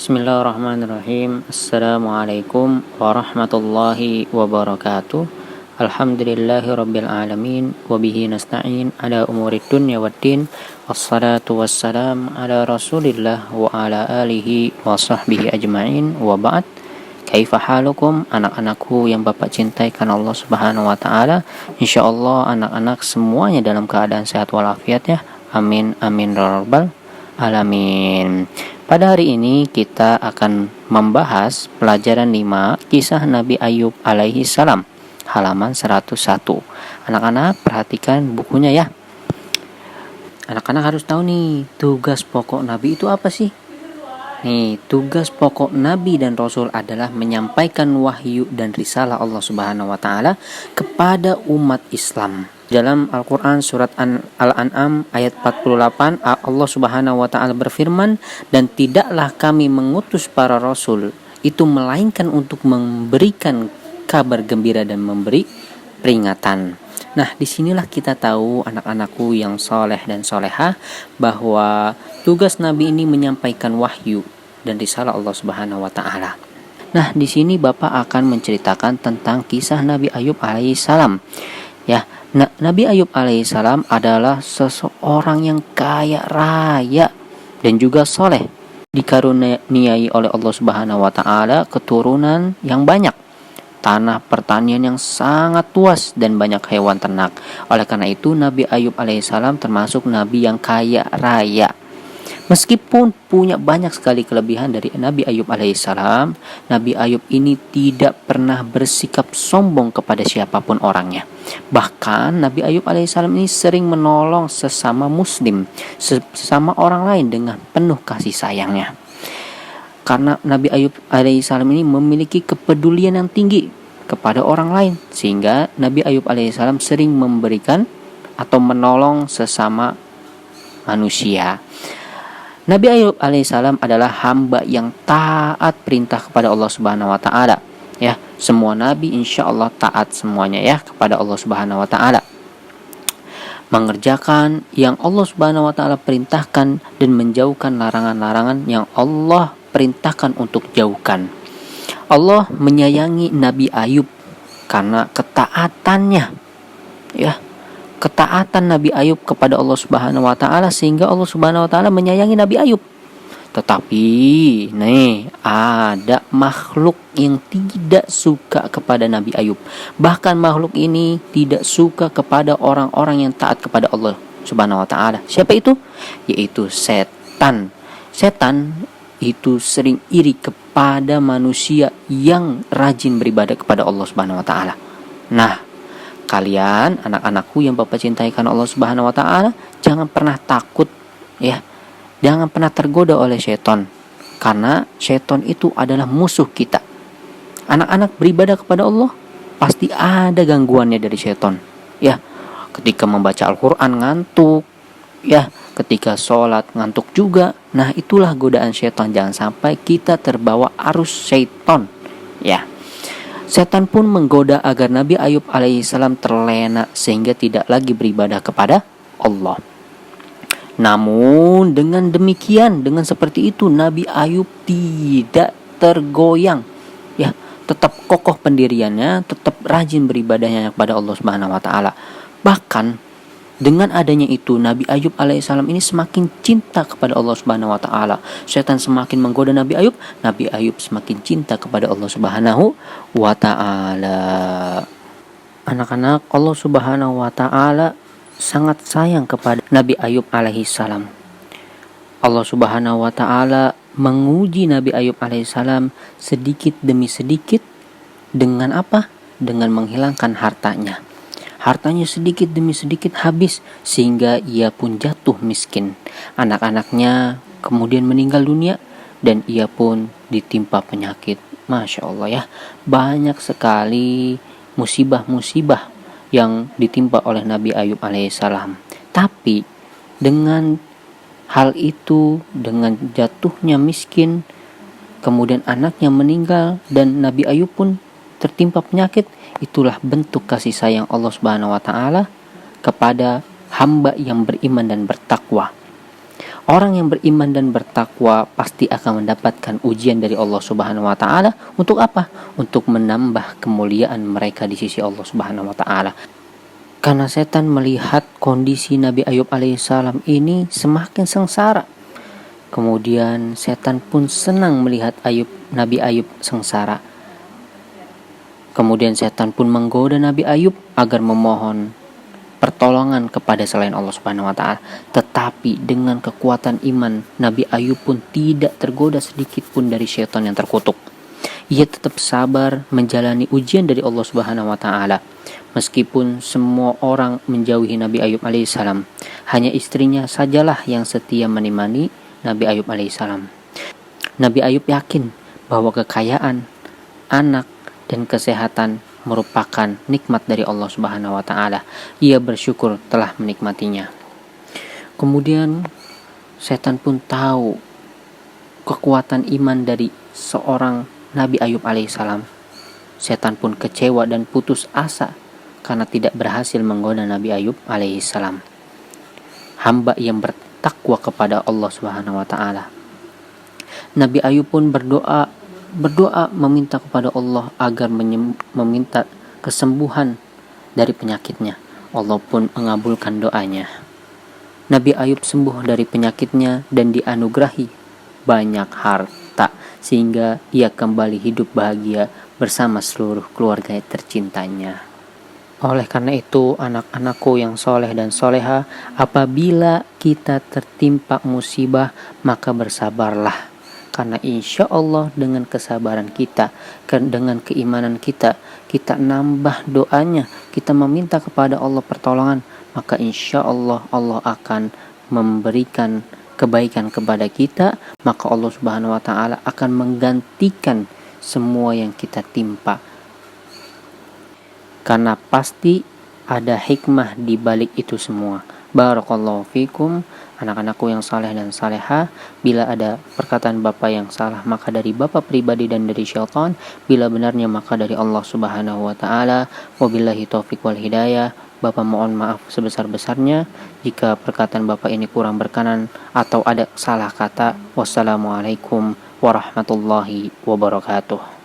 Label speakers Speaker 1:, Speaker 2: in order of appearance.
Speaker 1: Bismillahirrahmanirrahim. Assalamualaikum warahmatullahi wabarakatuh. Alhamdulillahi rabbil alamin. Wabihi nasta'in ala umurid dunya waddin. Wassalatu wassalam ala rasulillah wa ala alihi wa sahbihi ajma'in. Wa ba'd. Kaifa halukum anak-anakku yang Bapak cintai karena Allah Subhanahu wa taala. Insyaallah anak-anak semuanya dalam keadaan sehat walafiat ya. Amin amin ya rabbal alamin. Pada hari ini kita akan membahas pelajaran 5 kisah Nabi Ayub alaihi salam, halaman 101. Anak-anak perhatikan bukunya ya. Anak-anak harus tahu nih, tugas pokok Nabi itu apa sih? Nih, tugas pokok Nabi dan Rasul adalah menyampaikan wahyu dan risalah Allah Subhanahu wa taala kepada umat Islam. Dalam Al-Quran surat Al-An'am ayat 48 Allah Subhanahu wa ta'ala berfirman, dan tidaklah kami mengutus para rasul itu melainkan untuk memberikan kabar gembira dan memberi peringatan. Nah, disinilah kita tahu anak-anakku yang soleh dan solehah bahwa tugas Nabi ini menyampaikan wahyu dan risalah Allah Subhanahu wa ta'ala. Nah, di sini Bapak akan menceritakan tentang kisah Nabi Ayub alaihissalam. Ya, Nabi Ayub alaihissalam adalah seseorang yang kaya raya dan juga soleh, dikaruniai oleh Allah Subhanahu wa taala keturunan yang banyak, tanah pertanian yang sangat luas dan banyak hewan ternak. Oleh karena itu Nabi Ayub alaihissalam termasuk nabi yang kaya raya. Meskipun punya banyak sekali kelebihan dari Nabi Ayub alaihissalam, Nabi Ayub ini tidak pernah bersikap sombong kepada siapapun orangnya. Bahkan Nabi Ayub alaihissalam ini sering menolong sesama muslim, sesama orang lain dengan penuh kasih sayangnya. Karena Nabi Ayub alaihissalam ini memiliki kepedulian yang tinggi kepada orang lain, sehingga Nabi Ayub alaihissalam sering memberikan atau menolong sesama manusia. Nabi Ayub alaihissalam adalah hamba yang taat perintah kepada Allah Subhanahu wa taala. Ya, semua nabi insya Allah taat semuanya ya kepada Allah Subhanahu wa taala. Mengerjakan yang Allah Subhanahu wa taala perintahkan dan menjauhkan larangan-larangan yang Allah perintahkan untuk jauhkan. Allah menyayangi Nabi Ayub karena ketaatannya. Ya. Ketaatan Nabi Ayub kepada Allah Subhanahu wa taala sehingga Allah Subhanahu wa taala menyayangi Nabi Ayub. Tetapi nih, ada makhluk yang tidak suka kepada Nabi Ayub. Bahkan makhluk ini tidak suka kepada orang-orang yang taat kepada Allah Subhanahu wa taala. Siapa itu? Yaitu setan. Setan itu sering iri kepada manusia yang rajin beribadah kepada Allah Subhanahu wa taala. Nah, kalian anak-anakku yang Bapak cintai karena Allah Subhanahu wa taala, jangan pernah takut ya. Jangan pernah tergoda oleh setan, karena setan itu adalah musuh kita. Anak-anak beribadah kepada Allah pasti ada gangguannya dari setan. Ya, ketika membaca Al-Qur'an ngantuk, ya, ketika sholat ngantuk juga. Nah, itulah godaan setan. Jangan sampai kita terbawa arus setan. Ya. Setan pun menggoda agar Nabi Ayub alaihissalam terlena sehingga tidak lagi beribadah kepada Allah. Namun dengan demikian, dengan seperti itu Nabi Ayub tidak tergoyang. Ya, tetap kokoh pendiriannya, tetap rajin beribadahnya kepada Allah Subhanahu wa taala. Bahkan dengan adanya itu Nabi Ayub alaihissalam ini semakin cinta kepada Allah Subhanahu wa taala. Setan semakin menggoda Nabi Ayub semakin cinta kepada Allah Subhanahu wa taala. Anak-anak, Allah Subhanahu wa taala sangat sayang kepada Nabi Ayub alaihissalam. Allah Subhanahu wa taala menguji Nabi Ayub alaihissalam sedikit demi sedikit dengan apa? Dengan menghilangkan hartanya. Hartanya sedikit demi sedikit habis sehingga ia pun jatuh miskin. Anak-anaknya kemudian meninggal dunia dan ia pun ditimpa penyakit. Masya Allah ya, banyak sekali musibah-musibah yang ditimpa oleh Nabi Ayub alaihissalam. Tapi dengan hal itu, dengan jatuhnya miskin, kemudian anaknya meninggal dan Nabi Ayub pun tertimpa penyakit, itulah bentuk kasih sayang Allah Subhanahu wa taala kepada hamba yang beriman dan bertakwa. Orang yang beriman dan bertakwa pasti akan mendapatkan ujian dari Allah Subhanahu wa taala. Untuk apa? Untuk menambah kemuliaan mereka di sisi Allah Subhanahu wa taala. Karena setan melihat kondisi Nabi Ayub alaihissalam ini semakin sengsara. Kemudian setan pun senang melihat Nabi Ayub sengsara. Kemudian setan pun menggoda Nabi Ayub agar memohon pertolongan kepada selain Allah Subhanahu wa taala. Tetapi dengan kekuatan iman, Nabi Ayub pun tidak tergoda sedikit pun dari syaitan yang terkutuk. Ia tetap sabar menjalani ujian dari Allah Subhanahu wa taala. Meskipun semua orang menjauhi Nabi Ayub alaihissalam, hanya istrinya sajalah yang setia menemani Nabi Ayub alaihissalam. Nabi Ayub yakin bahwa kekayaan, anak, dan kesehatan merupakan nikmat dari Allah Subhanahu wa taala. Ia bersyukur telah menikmatinya. Kemudian setan pun tahu kekuatan iman dari seorang Nabi Ayub alaihissalam. Setan pun kecewa dan putus asa karena tidak berhasil menggoda Nabi Ayub alaihissalam, hamba yang bertakwa kepada Allah Subhanahu wa taala. Nabi Ayub pun berdoa meminta kepada Allah agar meminta kesembuhan dari penyakitnya. Allah pun mengabulkan doanya. Nabi Ayub sembuh dari penyakitnya dan dianugerahi banyak harta sehingga ia kembali hidup bahagia bersama seluruh keluarga tercintanya. Oleh karena itu, anak-anakku yang soleh dan soleha, apabila kita tertimpa musibah, maka bersabarlah. Karena insya Allah dengan kesabaran kita, dengan keimanan kita, kita nambah doanya, kita meminta kepada Allah pertolongan, maka insya Allah Allah akan memberikan kebaikan kepada kita. Maka Allah Subhanahu wa taala akan menggantikan semua yang kita timpa. Karena pasti ada hikmah di balik itu semua. Barakallahu fikum, anak-anakku yang saleh dan saleha. Bila ada perkataan Bapak yang salah, maka dari Bapak pribadi dan dari syaitan. Bila benarnya, maka dari Allah Subhanahu wa taala. Wabillahi taufiq wal hidayah. Bapak mohon maaf sebesar-besarnya jika perkataan Bapak ini kurang berkenan atau ada salah kata. Wassalamualaikum warahmatullahi wabarakatuh.